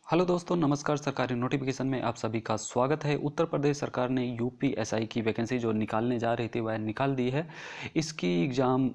Hello दोस्तों, नमस्कार। सरकारी नोटिफिकेशन में आप सभी का स्वागत है। उत्तर प्रदेश सरकार ने यूपीएसआई की वैकेंसी जो निकालने जा रही थी वह निकाल दी है। इसकी एग्ज़ाम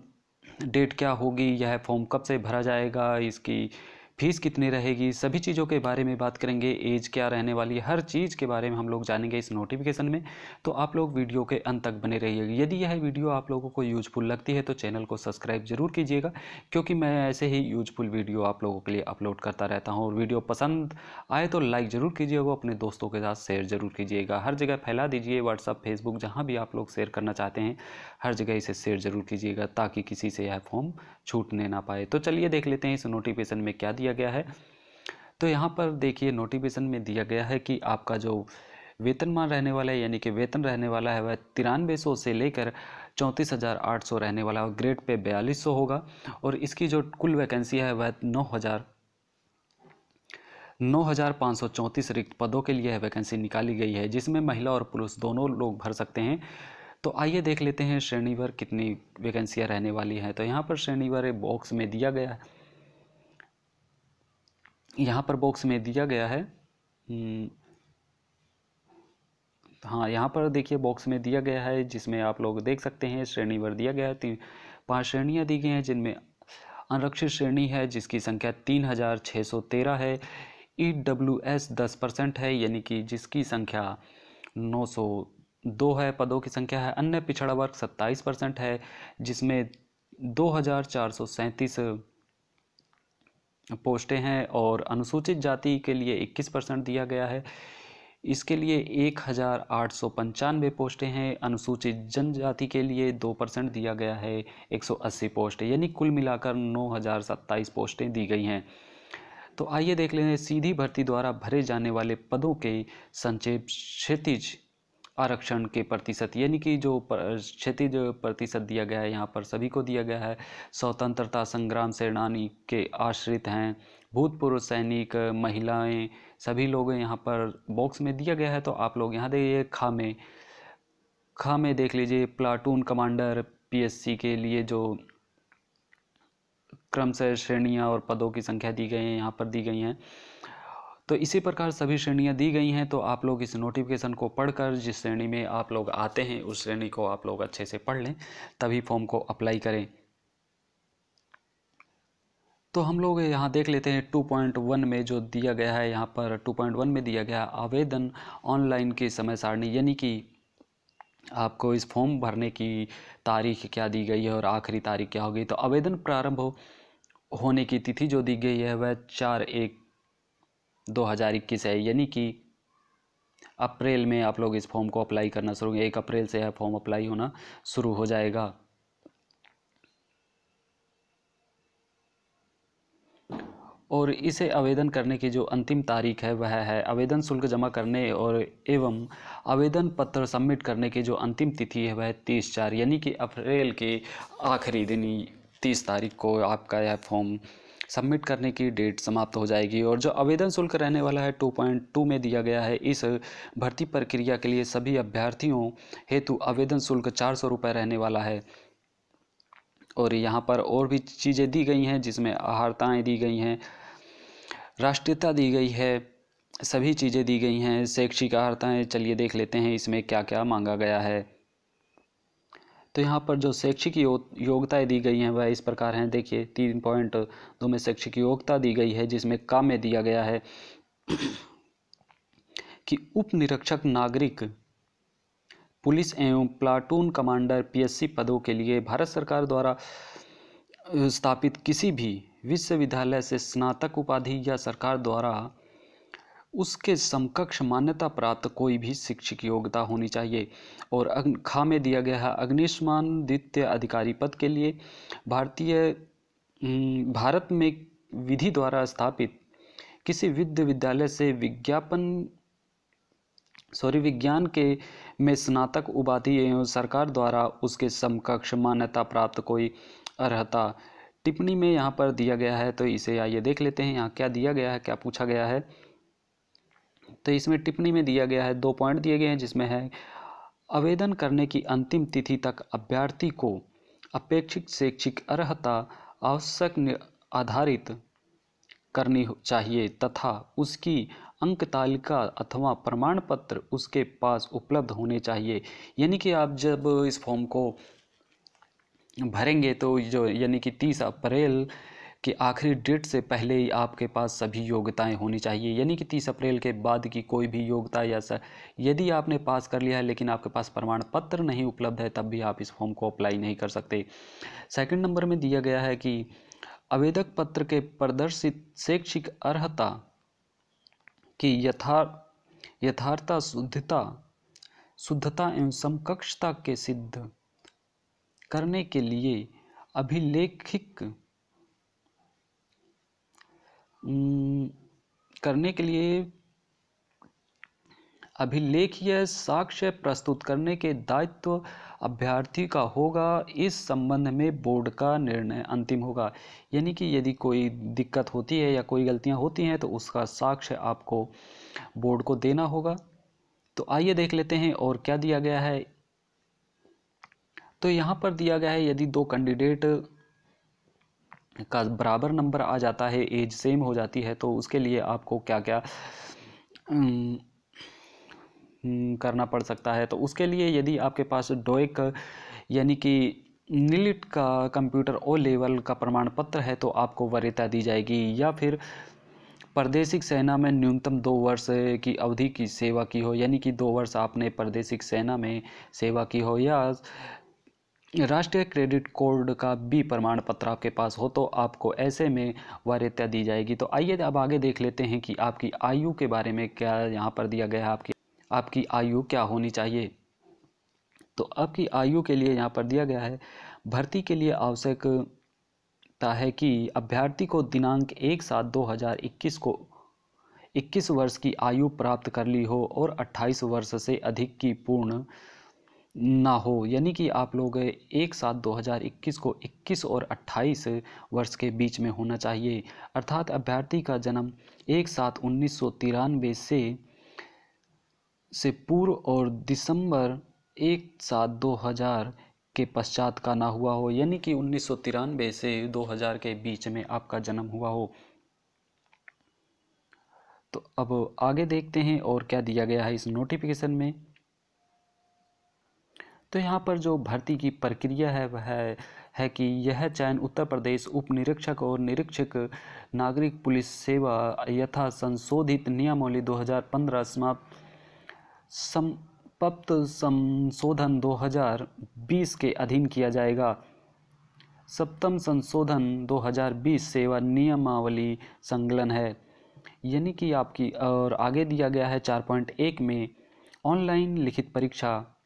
डेट क्या होगी, यह फॉर्म कब से भरा जाएगा, इसकी फ़ीस कितनी रहेगी, सभी चीज़ों के बारे में बात करेंगे। एज क्या रहने वाली है, हर चीज़ के बारे में हम लोग जानेंगे इस नोटिफिकेशन में। तो आप लोग वीडियो के अंत तक बने रहिएगा। यदि यह वीडियो आप लोगों को यूजफुल लगती है तो चैनल को सब्सक्राइब जरूर कीजिएगा, क्योंकि मैं ऐसे ही यूजफुल वीडियो आप लोगों के लिए अपलोड करता रहता हूँ। और वीडियो पसंद आए तो लाइक ज़रूर कीजिएगा, अपने दोस्तों के साथ शेयर ज़रूर कीजिएगा, हर जगह फैला दीजिए। व्हाट्सअप, फेसबुक, जहाँ भी आप लोग शेयर करना चाहते हैं हर जगह इसे शेयर ज़रूर कीजिएगा, ताकि किसी से यह फॉर्म छूटने ना पाए। तो चलिए देख लेते हैं इस नोटिफिकेशन में क्या दिया गया है। तो यहाँ पर देखिए, नोटिफिकेशन में दिया गया है कि आपका जो वेतनमान रहने वाला है, यानी कि वेतन रहने वाला है, वह 9300 से लेकर 34,800 रहने वाला है। ग्रेड पे 4200 होगा। और इसकी जो कुल वैकेंसी है वह 9,534 रिक्त पदों के लिए वैकेंसी निकाली गई है, जिसमें महिला और पुरुष दोनों लोग भर सकते हैं। तो आइए देख लेते हैं श्रेणीवार कितनी वैकेंसियाँ रहने वाली हैं। तो यहाँ पर श्रेणीवार बॉक्स में दिया गया है, यहाँ पर बॉक्स में दिया गया है। हाँ, यहाँ पर देखिए बॉक्स में दिया गया है, जिसमें आप लोग देख सकते हैं श्रेणीवार दिया गया है। 5 श्रेणियाँ दी गई हैं, जिनमें आरक्षित श्रेणी है जिसकी संख्या 3613 है। EWS 10% है, यानी कि जिसकी संख्या 902 है, पदों की संख्या है। अन्य पिछड़ा वर्ग 27% है, जिसमें 2437 पोस्टें हैं। और अनुसूचित जाति के लिए 21% दिया गया है, इसके लिए 1895 पोस्टें हैं। अनुसूचित जनजाति के लिए 2% दिया गया है, 180 पोस्ट, यानी कुल मिलाकर 9027 पोस्टें दी गई हैं। तो आइए देख लें सीधी भर्ती द्वारा भरे जाने वाले पदों के संक्षेप क्षैतिज आरक्षण के प्रतिशत, यानी कि जो क्षैतिज प्रतिशत दिया गया है यहाँ पर सभी को दिया गया है। स्वतंत्रता संग्राम सेनानी के आश्रित हैं, भूतपूर्व सैनिक, महिलाएं, सभी लोग यहाँ पर बॉक्स में दिया गया है। तो आप लोग यहाँ देखिए, खा में देख लीजिए, प्लाटून कमांडर पीएससी के लिए जो क्रमशः श्रेणियाँ और पदों की संख्या दी गई हैं यहाँ पर दी गई हैं। तो इसी प्रकार सभी श्रेणियाँ दी गई हैं। तो आप लोग इस नोटिफिकेशन को पढ़कर जिस श्रेणी में आप लोग आते हैं उस श्रेणी को आप लोग अच्छे से पढ़ लें, तभी फॉर्म को अप्लाई करें। तो हम लोग यहाँ देख लेते हैं 2.1 में जो दिया गया है। यहाँ पर 2.1 में दिया गया आवेदन ऑनलाइन की समय सारणी, यानी कि आपको इस फॉर्म भरने की तारीख क्या दी गई है और आखिरी तारीख क्या होगी। तो आवेदन प्रारंभ होने की तिथि जो दी गई है वह 4/1/2021 है, यानी कि अप्रैल में आप लोग इस फॉर्म को अप्लाई करना शुरू होंगे। 1 अप्रैल से यह फॉर्म अप्लाई होना शुरू हो जाएगा। और इसे आवेदन करने की जो अंतिम तारीख है वह है आवेदन शुल्क जमा करने और एवं आवेदन पत्र सबमिट करने की जो अंतिम तिथि है वह 30/4, यानी कि अप्रैल के आखिरी दिन 30 तारीख को आपका यह फॉर्म सबमिट करने की डेट समाप्त हो जाएगी। और जो आवेदन शुल्क रहने वाला है 2.2 में दिया गया है, इस भर्ती प्रक्रिया के लिए सभी अभ्यर्थियों हेतु आवेदन शुल्क 400 रुपये रहने वाला है। और यहाँ पर और भी चीज़ें दी गई हैं, जिसमें अहर्ताएँ दी गई हैं, राष्ट्रीयता दी गई है, सभी चीज़ें दी गई हैं। शैक्षिक अहर्ताएँ चलिए देख लेते हैं इसमें क्या क्या मांगा गया है। तो यहाँ पर जो शैक्षिक योग्यताएँ दी गई हैं वह इस प्रकार हैं। देखिए 3.2 में शैक्षिक योग्यता दी गई है, जिसमें काम में दिया गया है कि उप निरीक्षक नागरिक पुलिस एवं प्लाटून कमांडर पीएससी पदों के लिए भारत सरकार द्वारा स्थापित किसी भी विश्वविद्यालय से स्नातक उपाधि या सरकार द्वारा उसके समकक्ष मान्यता प्राप्त कोई भी शिक्षक योग्यता होनी चाहिए। और खा में दिया गया है अग्निशमन द्वितीय अधिकारी पद के लिए भारत में विधि द्वारा स्थापित किसी विश्वविद्यालय से विज्ञान के में स्नातक उपाधि एवं सरकार द्वारा उसके समकक्ष मान्यता प्राप्त कोई अर्हता टिप्पणी में यहाँ पर दिया गया है। तो इसे आइए देख लेते हैं यहाँ क्या दिया गया है, क्या पूछा गया है। तो इसमें टिप्पणी में दिया गया है 2 पॉइंट दिए गए हैं, जिसमें है आवेदन करने की अंतिम तिथि तक अभ्यर्थी को अपेक्षित शैक्षिक अर्हता आवश्यक आधारित करनी चाहिए तथा उसकी अंक तालिका अथवा प्रमाण पत्र उसके पास उपलब्ध होने चाहिए। यानी कि आप जब इस फॉर्म को भरेंगे तो जो यानी कि 30 अप्रैल कि आखिरी डेट से पहले ही आपके पास सभी योग्यताएं होनी चाहिए। यानी कि 30 अप्रैल के बाद की कोई भी योग्यता या यदि आपने पास कर लिया है लेकिन आपके पास प्रमाण पत्र नहीं उपलब्ध है तब भी आप इस फॉर्म को अप्लाई नहीं कर सकते। सेकंड नंबर में दिया गया है कि आवेदक पत्र के प्रदर्शित शैक्षिक अर्हता की यथार्थता शुद्धता एवं समकक्षता के सिद्ध करने के लिए अभिलेखिक करने के लिए अभिलेखीय साक्ष्य प्रस्तुत करने के दायित्व अभ्यर्थी का होगा। इस संबंध में बोर्ड का निर्णय अंतिम होगा। यानी कि यदि कोई दिक्कत होती है या कोई गलतियां होती हैं तो उसका साक्ष्य आपको बोर्ड को देना होगा। तो आइए देख लेते हैं और क्या दिया गया है। तो यहाँ पर दिया गया है यदि दो कैंडिडेट का बराबर नंबर आ जाता है, एज सेम हो जाती है, तो उसके लिए आपको क्या क्या करना पड़ सकता है। तो उसके लिए यदि आपके पास डोइक यानी कि नीलिट का कंप्यूटर ओ लेवल का प्रमाण पत्र है तो आपको वरीयता दी जाएगी, या फिर प्रादेशिक सेना में न्यूनतम 2 वर्ष की अवधि की सेवा की हो, यानी कि 2 वर्ष आपने प्रादेशिक सेना में सेवा की हो, या राष्ट्रीय क्रेडिट कोड का भी प्रमाण पत्र आपके पास हो तो आपको ऐसे में वरीयता दी जाएगी। तो आइए अब आगे देख लेते हैं कि आपकी आयु के बारे में क्या यहाँ पर दिया गया है, आपकी आयु क्या होनी चाहिए। तो आपकी आयु के लिए यहाँ पर दिया गया है भर्ती के लिए आवश्यकता है कि अभ्यर्थी को दिनांक 1/7/2021 को 21 वर्ष की आयु प्राप्त कर ली हो और 28 वर्ष से अधिक की पूर्ण ना हो। यानी कि आप लोग 1/7/2021 को 21 और 28 वर्ष के बीच में होना चाहिए। अर्थात अभ्यर्थी का जन्म 1/7/1993 से पूर्व और दिसंबर 1/7/2000 के पश्चात का ना हुआ हो। यानी कि 1993 से 2000 के बीच में आपका जन्म हुआ हो। तो अब आगे देखते हैं और क्या दिया गया है इस नोटिफिकेशन में। तो यहाँ पर जो भर्ती की प्रक्रिया है वह है कि यह चयन उत्तर प्रदेश उप निरीक्षक और निरीक्षक नागरिक पुलिस सेवा यथा संशोधित नियमावली 2015 संपप्त संशोधन 2020 के अधीन किया जाएगा। सप्तम संशोधन 2020 सेवा नियमावली संकलन है। यानी कि आपकी और आगे दिया गया है 4.1 में ऑनलाइन लिखित परीक्षा,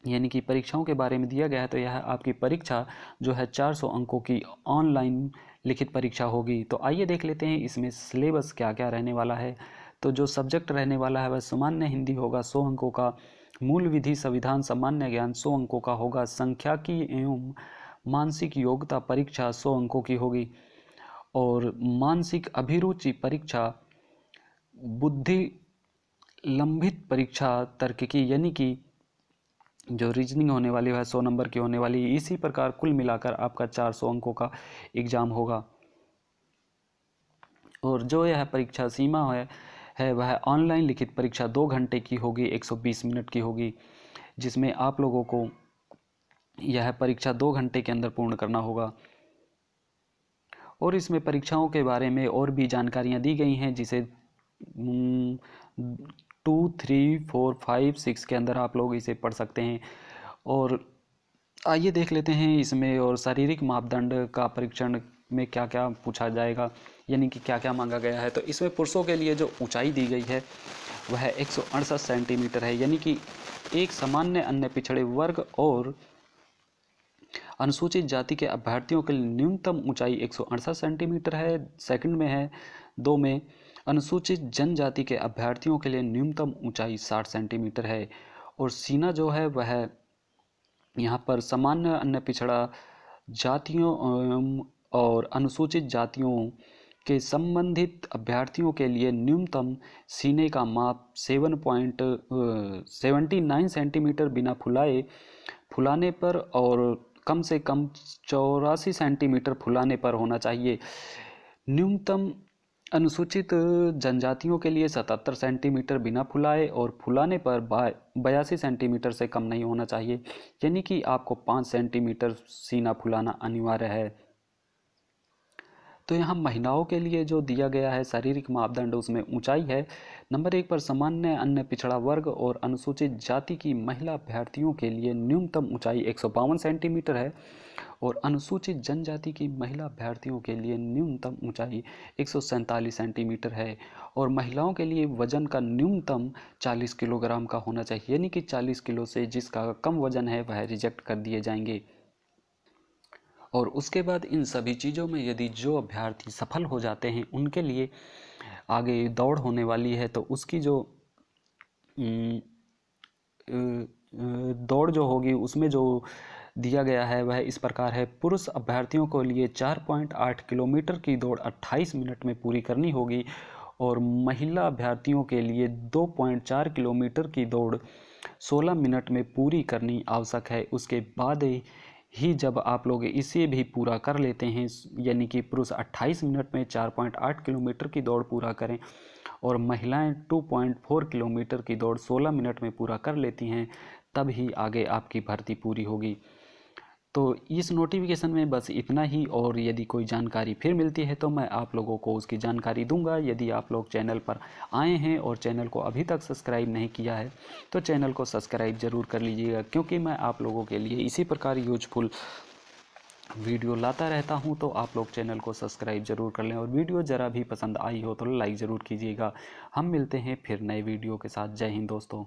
यानी कि परीक्षाओं के बारे में दिया गया है। तो यह आपकी परीक्षा जो है 400 अंकों की ऑनलाइन लिखित परीक्षा होगी। तो आइए देख लेते हैं इसमें सिलेबस क्या क्या रहने वाला है। तो जो सब्जेक्ट रहने वाला है वह सामान्य हिंदी होगा 100 अंकों का, मूल विधि संविधान सामान्य ज्ञान 100 अंकों का होगा, सांख्यिकी एवं मानसिक योग्यता परीक्षा 100 अंकों की होगी, और मानसिक अभिरुचि परीक्षा, बुद्धि लंबित परीक्षा तर्क की यानी कि जो रीजनिंग होने वाली है 100 नंबर की होने वाली। इसी प्रकार कुल मिलाकर आपका 400 अंकों का एग्जाम होगा। और जो यह परीक्षा सीमा है वह ऑनलाइन लिखित परीक्षा 2 घंटे की होगी, 120 मिनट की होगी, जिसमें आप लोगों को यह परीक्षा 2 घंटे के अंदर पूर्ण करना होगा। और इसमें परीक्षाओं के बारे में और भी जानकारियाँ दी गई हैं जिसे 2, 3, 4, 5, 6 के अंदर आप लोग इसे पढ़ सकते हैं। और आइए देख लेते हैं इसमें और शारीरिक मापदंड का परीक्षण में क्या क्या पूछा जाएगा, यानी कि क्या क्या मांगा गया है। तो इसमें पुरुषों के लिए जो ऊंचाई दी गई है वह 168 सेंटीमीटर है, यानी कि एक सामान्य अन्य पिछड़े वर्ग और अनुसूचित जाति के अभ्यर्थियों के लिए न्यूनतम ऊंचाई 168 सेंटीमीटर है। सेकंड में है 2 में अनुसूचित जनजाति के अभ्यर्थियों के लिए न्यूनतम ऊंचाई 60 सेंटीमीटर है। और सीना जो है वह यहाँ पर सामान्य अन्य पिछड़ा जातियों और अनुसूचित जातियों के संबंधित अभ्यर्थियों के लिए न्यूनतम सीने का माप 7.79 सेंटीमीटर बिना फुलाने पर और कम से कम 84 सेंटीमीटर फुलाने पर होना चाहिए। न्यूनतम अनुसूचित जनजातियों के लिए 77 सेंटीमीटर बिना फुलाए और फुलाने पर 82 सेंटीमीटर से कम नहीं होना चाहिए, यानी कि आपको 5 सेंटीमीटर सीना फुलाना अनिवार्य है। तो यहाँ महिलाओं के लिए जो दिया गया है शारीरिक मापदंड, उसमें ऊंचाई है नंबर 1 पर। सामान्य अन्य पिछड़ा वर्ग और अनुसूचित जाति की महिला अभ्यर्थियों के लिए न्यूनतम ऊंचाई 152 सेंटीमीटर है और अनुसूचित जनजाति की महिला अभ्यर्थियों के लिए न्यूनतम ऊंचाई 147 सेंटीमीटर है और महिलाओं के लिए वजन का न्यूनतम 40 किलोग्राम का होना चाहिए, यानी कि 40 किलो से जिसका कम वजन है वह रिजेक्ट कर दिए जाएंगे। और उसके बाद इन सभी चीज़ों में यदि जो अभ्यर्थी सफल हो जाते हैं उनके लिए आगे दौड़ होने वाली है, तो उसकी जो दौड़ जो होगी उसमें जो दिया गया है वह इस प्रकार है। पुरुष अभ्यर्थियों को लिए 4.8 किलोमीटर की दौड़ 28 मिनट में पूरी करनी होगी और महिला अभ्यर्थियों के लिए 2.4 किलोमीटर की दौड़ 16 मिनट में पूरी करनी आवश्यक है। उसके बाद ही जब आप लोग इसे भी पूरा कर लेते हैं, यानी कि पुरुष 28 मिनट में 4.8 किलोमीटर की दौड़ पूरा करें और महिलाएं 2.4 किलोमीटर की दौड़ 16 मिनट में पूरा कर लेती हैं, तब ही आगे आपकी भर्ती पूरी होगी। तो इस नोटिफिकेशन में बस इतना ही, और यदि कोई जानकारी फिर मिलती है तो मैं आप लोगों को उसकी जानकारी दूंगा। यदि आप लोग चैनल पर आए हैं और चैनल को अभी तक सब्सक्राइब नहीं किया है तो चैनल को सब्सक्राइब ज़रूर कर लीजिएगा, क्योंकि मैं आप लोगों के लिए इसी प्रकार यूजफुल वीडियो लाता रहता हूं। तो आप लोग चैनल को सब्सक्राइब ज़रूर कर लें और वीडियो ज़रा भी पसंद आई हो तो लाइक ज़रूर कीजिएगा। हम मिलते हैं फिर नए वीडियो के साथ। जय हिंद दोस्तों।